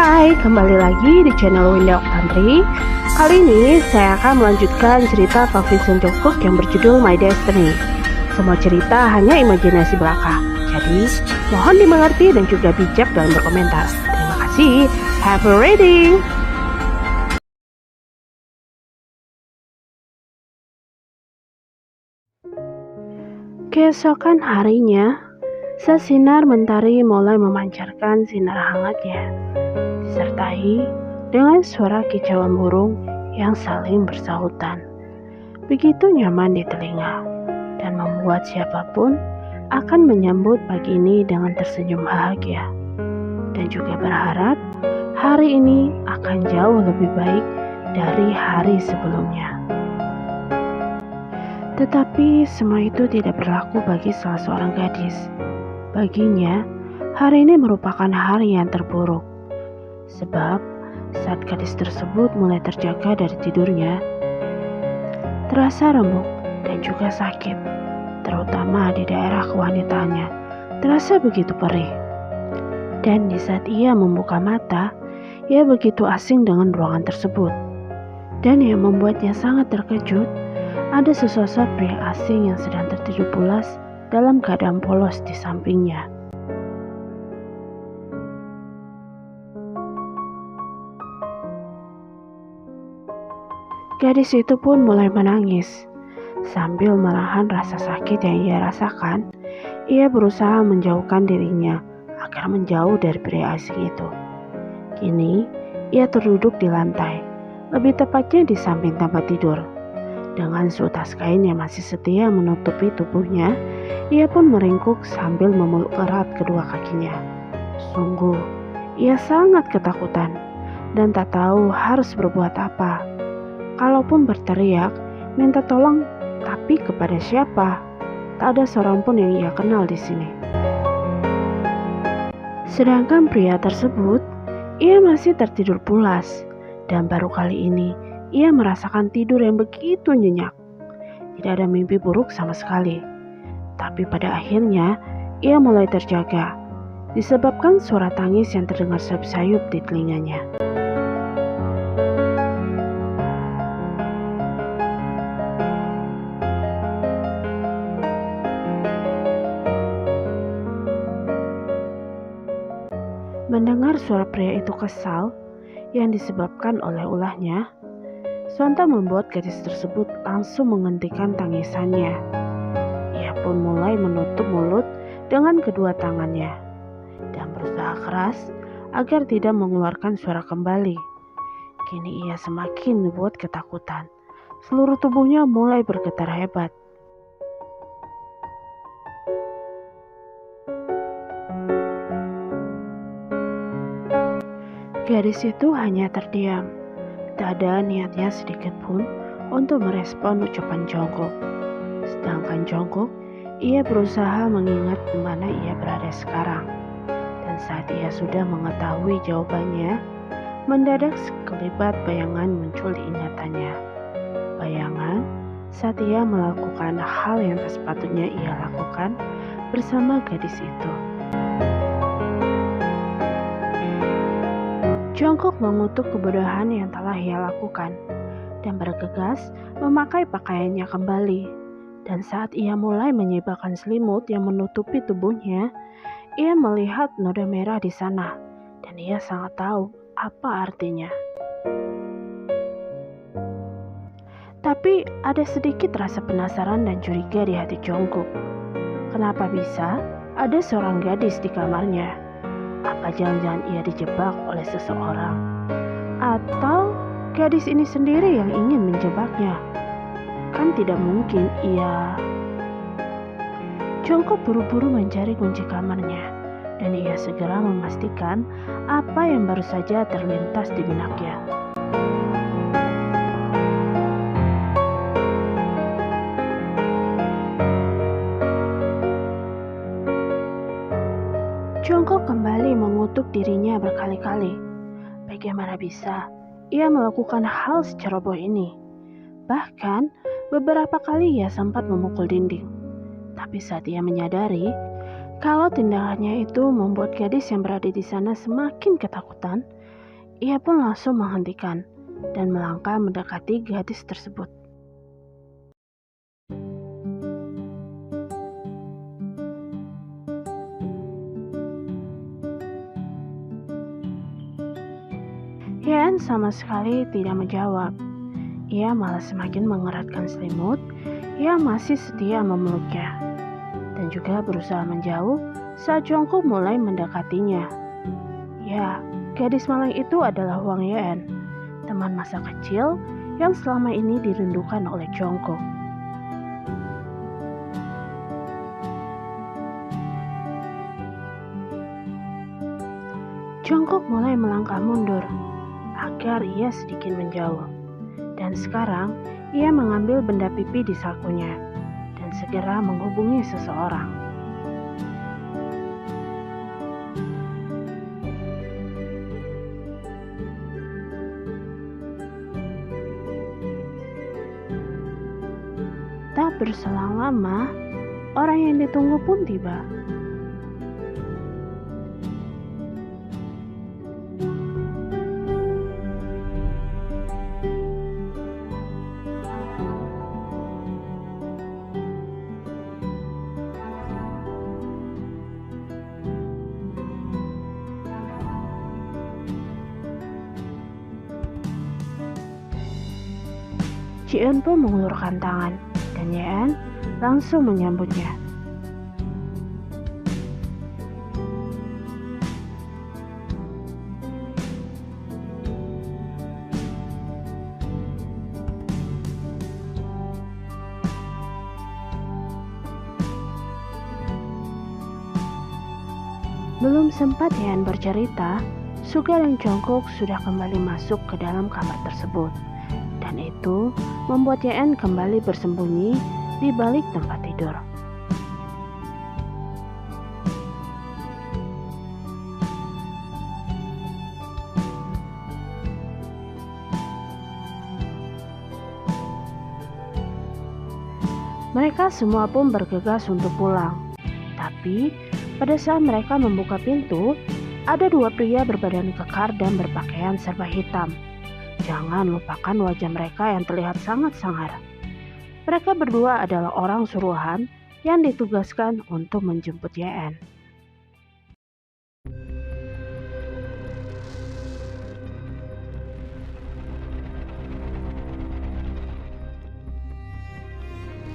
Hai, kembali lagi di channel Winda Oktantri. Kali ini saya akan melanjutkan cerita Pak Vincent Jungkook yang berjudul My Destiny. Semua cerita hanya imajinasi belaka, jadi mohon dimengerti dan juga bijak dalam berkomentar. Terima kasih. Have a reading. Keesokan harinya, sesinar mentari mulai memancarkan sinar hangatnya, disertai dengan suara kicauan burung yang saling bersahutan. Begitu nyaman di telinga dan membuat siapapun akan menyambut pagi ini dengan tersenyum bahagia dan juga berharap hari ini akan jauh lebih baik dari hari sebelumnya. Tetapi semua itu tidak berlaku bagi salah seorang gadis. Baginya, hari ini merupakan hari yang terburuk. Sebab saat gadis tersebut mulai terjaga dari tidurnya, terasa remuk dan juga sakit, terutama di daerah kewanitaannya, terasa begitu perih. Dan di saat ia membuka mata, ia begitu asing dengan ruangan tersebut. Dan yang membuatnya sangat terkejut, ada sesosok pria asing yang sedang tertidur pulas dalam keadaan polos di sampingnya. Gadis itu pun mulai menangis. Sambil menahan rasa sakit yang ia rasakan, ia berusaha menjauhkan dirinya agar menjauh dari pria asing itu. Kini, ia terduduk di lantai, lebih tepatnya di samping tempat tidur. Dengan seutas kain yang masih setia menutupi tubuhnya, ia pun meringkuk sambil memeluk erat kedua kakinya. Sungguh, ia sangat ketakutan dan tak tahu harus berbuat apa. Kalaupun berteriak, minta tolong, tapi kepada siapa? Tak ada seorang pun yang ia kenal di sini. Sedangkan pria tersebut, ia masih tertidur pulas, dan baru kali ini ia merasakan tidur yang begitu nyenyak. Tidak ada mimpi buruk sama sekali. Tapi pada akhirnya, ia mulai terjaga, disebabkan suara tangis yang terdengar sayup-sayup di telinganya. Mendengar suara pria itu kesal yang disebabkan oleh ulahnya, sontak membuat gadis tersebut langsung menghentikan tangisannya. Ia pun mulai menutup mulut dengan kedua tangannya dan berusaha keras agar tidak mengeluarkan suara kembali. Kini ia semakin dibuat ketakutan. Seluruh tubuhnya mulai bergetar hebat. Gadis itu hanya terdiam. Tak ada niatnya sedikit pun untuk merespon ucapan Jungkook. Sedangkan Jungkook, ia berusaha mengingat di mana ia berada sekarang. Dan saat ia sudah mengetahui jawabannya, mendadak sekelibat bayangan muncul di ingatannya. Bayangan saat ia melakukan hal yang tak sepatutnya ia lakukan bersama gadis itu. Jungkook mengutuk kebodohan yang telah ia lakukan dan bergegas memakai pakaiannya kembali. Dan saat ia mulai menyibakkan selimut yang menutupi tubuhnya, ia melihat noda merah di sana dan ia sangat tahu apa artinya. Tapi ada sedikit rasa penasaran dan curiga di hati Jungkook. Kenapa bisa ada seorang gadis di kamarnya? Apa jangan-jangan ia dijebak oleh seseorang? Atau gadis ini sendiri yang ingin menjebaknya? Kan tidak mungkin ia... Jungkook buru-buru mencari kunci kamarnya, dan ia segera memastikan apa yang baru saja terlintas di benaknya. Jungkook kembali mengutuk dirinya berkali-kali. Bagaimana bisa ia melakukan hal seceroboh ini? Bahkan beberapa kali ia sempat memukul dinding. Tapi saat ia menyadari Kalau tindakannya itu membuat gadis yang berada di sana semakin ketakutan, ia pun langsung menghentikan dan melangkah mendekati gadis tersebut. Yan sama sekali tidak menjawab. Ia malah semakin mengeratkan selimut yang masih setia memeluknya, dan juga berusaha menjauh saat Jongkook mulai mendekatinya. Ya, gadis malang itu adalah Hwang Yeon, teman masa kecil yang selama ini dirindukan oleh Jongkook. Jongkook mulai melangkah mundur agar ia sedikit menjauh. Dan sekarang ia mengambil benda pipi di sakunya dan segera menghubungi seseorang. Tak berselang lama, orang yang ditunggu pun tiba. Ji-eun pun mengulurkan tangan dan Yeon langsung menyambutnya. Belum sempat Yeon bercerita, Suga dan Jongkook sudah kembali masuk ke dalam kamar tersebut. Dan itu membuat Yeon kembali bersembunyi di balik tempat tidur. Mereka semua pun bergegas untuk pulang. Tapi pada saat mereka membuka pintu, ada dua pria berbadan kekar dan berpakaian serba hitam. Jangan lupakan wajah mereka yang terlihat sangat sangar. Mereka berdua adalah orang suruhan yang ditugaskan untuk menjemput Yeon.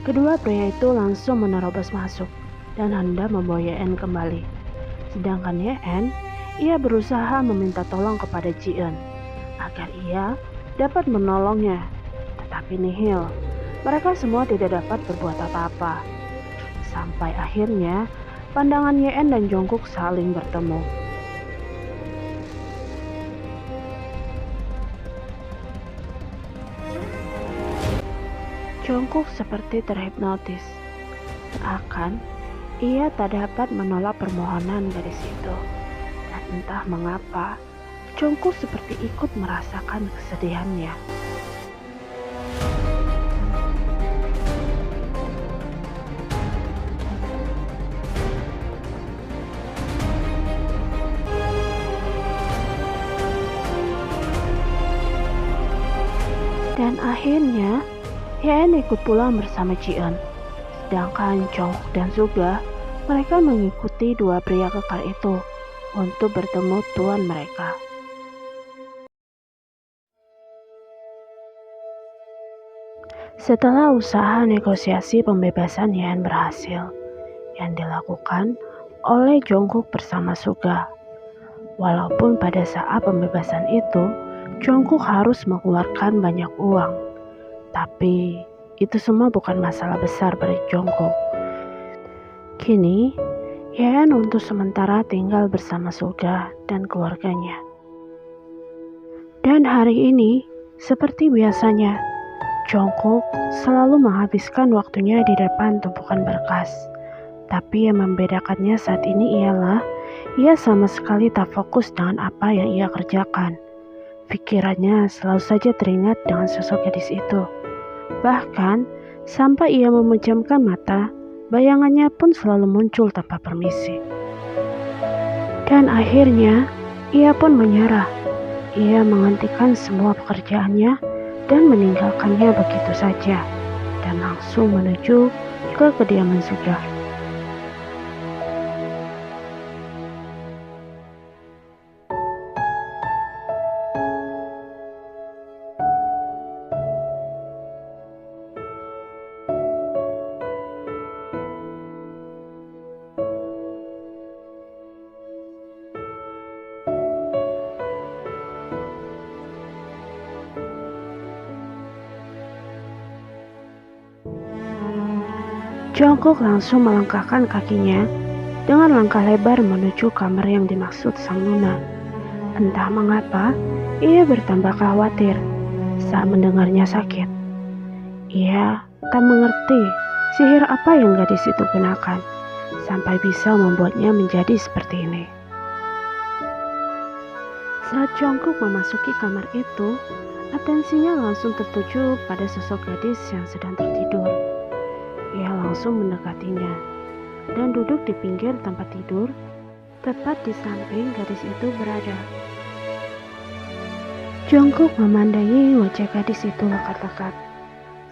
Kedua pria itu langsung menerobos masuk dan hendak membawa Yeon kembali. Sedangkan Yeon, ia berusaha meminta tolong kepada Ji-eun agar ia dapat menolongnya, tetapi nihil. Mereka semua tidak dapat berbuat apa-apa. Sampai akhirnya pandangan Yeon dan Jongkook saling bertemu. Jongkook seperti terhipnotis. Seakan ia tak dapat menolak permohonan gadis itu. Dan entah mengapa, Jongkook seperti ikut merasakan kesedihannya. Dan akhirnya, Yeon ikut pulang bersama Ji-eun. Sedangkan Jongkook dan Suga, mereka mengikuti dua pria kekar itu untuk bertemu tuan mereka. Setelah usaha negosiasi pembebasan Yeon berhasil, yang dilakukan oleh Jongkook bersama Suga. Walaupun pada saat pembebasan itu, Jongkook harus mengeluarkan banyak uang, tapi itu semua bukan masalah besar bagi Jongkook. Kini, Yeon untuk sementara tinggal bersama Suga dan keluarganya. Dan hari ini, seperti biasanya, Jongkook selalu menghabiskan waktunya di depan tumpukan berkas. Tapi yang membedakannya saat ini ialah ia sama sekali tak fokus dengan apa yang ia kerjakan. Pikirannya selalu saja teringat dengan sosok gadis itu. Bahkan sampai ia memejamkan mata Bayangannya pun selalu muncul tanpa permisi. Dan akhirnya, ia pun menyerah. Ia menghentikan semua pekerjaannya dan meninggalkannya begitu saja, dan langsung menuju ke kediaman Sugeng. Jongkok langsung melangkahkan kakinya dengan langkah lebar menuju kamar yang dimaksud sang nona. Entah mengapa, ia bertambah khawatir saat mendengarnya sakit. Ia tak mengerti sihir apa yang gadis itu gunakan sampai bisa membuatnya menjadi seperti ini. Saat Jongkok memasuki kamar itu, atensinya langsung tertuju pada sosok gadis yang sedang tertidur. Ia langsung mendekatinya dan duduk di pinggir tempat tidur, tepat di samping gadis itu berada. Jongkok memandangi wajah gadis itu lekat-lekat,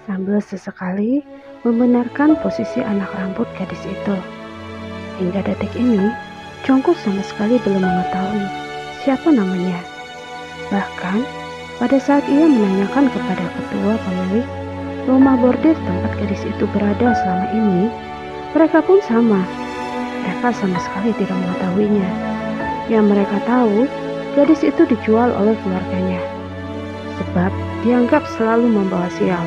sambil sesekali membenarkan posisi anak rambut gadis itu. Hingga detik ini, Jongkok sama sekali belum mengetahui siapa namanya. Bahkan, pada saat ia menanyakan kepada ketua pemilik rumah bordir tempat gadis itu berada selama ini, mereka pun sama. Mereka sama sekali tidak mengetahuinya. Yang mereka tahu, gadis itu dijual oleh keluarganya, sebab dianggap selalu membawa sial.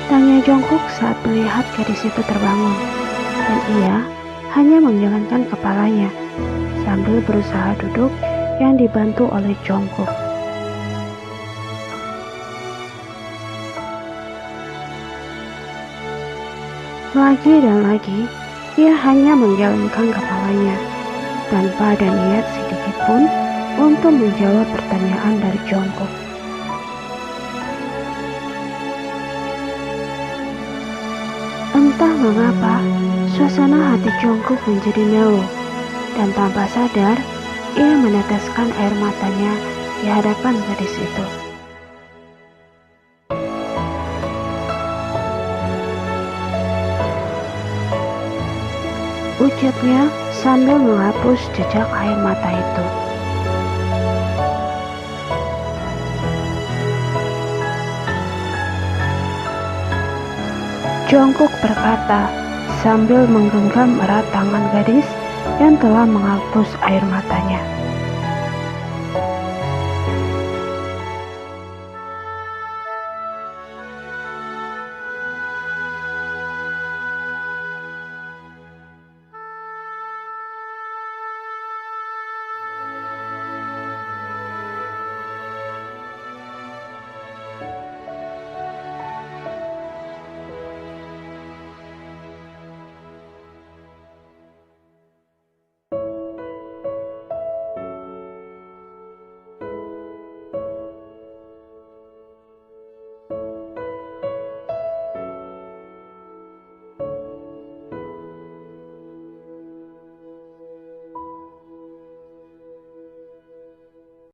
Tanya Jongkok saat melihat gadis itu terbangun, dan ia hanya menggelengkan kepalanya sambil berusaha duduk yang dibantu oleh Jongkok. Lagi dan lagi, ia hanya menggelengkan kepalanya tanpa ada niat sedikit pun untuk menjawab pertanyaan dari Jongkok. Entah mengapa, suasana hati Jongkok menjadi melo, dan tanpa sadar, ia meneteskan air matanya di hadapan gadis itu. Ucapnya sambil menghapus jejak air mata itu. Jongkok berkata sambil menggenggam erat tangan gadis yang telah menghapus air matanya.